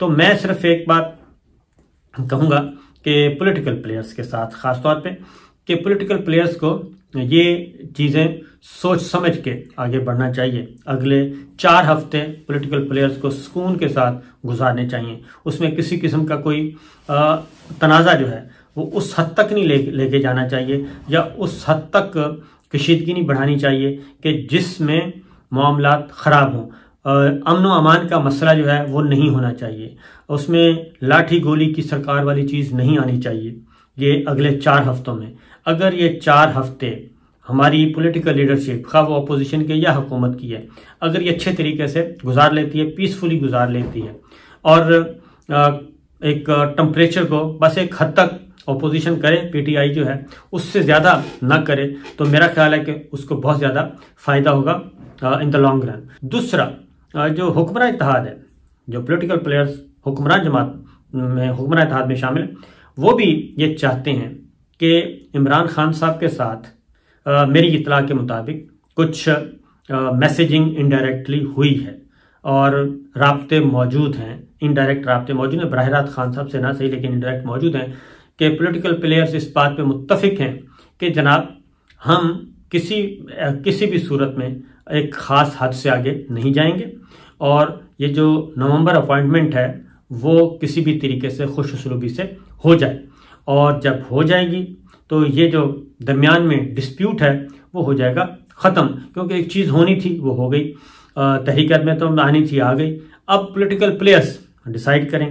तो मैं सिर्फ एक बात कहूँगा कि पॉलिटिकल प्लेयर्स के साथ ख़ास तौर पे कि पॉलिटिकल प्लेयर्स को ये चीज़ें सोच समझ के आगे बढ़ना चाहिए। अगले 4 हफ्ते पॉलिटिकल प्लेयर्स को सुकून के साथ गुजारने चाहिए। उसमें किसी किस्म का कोई तनाज़ा जो है वो उस हद तक नहीं लेके जाना चाहिए या उस हद तक कशीदगी नहीं बढ़ानी चाहिए कि जिसमें मामलात ख़राब हों। अमन व अमान का मसला जो है वो नहीं होना चाहिए। उसमें लाठी गोली की सरकार वाली चीज़ नहीं आनी चाहिए। ये अगले 4 हफ्तों में अगर ये 4 हफ्ते हमारी पॉलिटिकल लीडरशिप खा वो अपोजिशन के या हुकूमत की है, अगर ये अच्छे तरीके से गुजार लेती है, पीसफुली गुजार लेती है और एक टेम्परेचर को बस एक हद तक अपोजिशन करे, पीटीआई जो है उससे ज़्यादा ना करे, तो मेरा ख्याल है कि उसको बहुत ज़्यादा फ़ायदा होगा इन द लॉन्ग रन। दूसरा, जो हुक्मरान इत्तेहाद है, जो पॉलिटिकल प्लेयर्स हुक्मरान जमात में हुक्मरान इत्तेहाद में शामिल, वो भी ये चाहते हैं कि इमरान खान साहब के साथ मेरी इत्तला के मुताबिक कुछ मैसेजिंग इनडायरेक्टली हुई है और राब्ते मौजूद हैं, इनडायरेक्ट राब्ते मौजूद हैं, बराह रास्त खान साहब से ना सही लेकिन इनडायरेक्ट मौजूद हैं कि पॉलिटिकल प्लेयर्स इस बात पे मुत्तफिक हैं कि जनाब हम किसी भी सूरत में एक ख़ास हद से आगे नहीं जाएंगे और ये जो नवंबर अपॉइंटमेंट है वो किसी भी तरीके से खुश उसलूबी से हो जाए, और जब हो जाएगी तो ये जो दरमियान में डिस्प्यूट है वो हो जाएगा ख़त्म, क्योंकि एक चीज़ होनी थी वो हो गई, तहरीक में तो आनी थी आ गई। अब पॉलिटिकल प्लेयर्स डिसाइड करें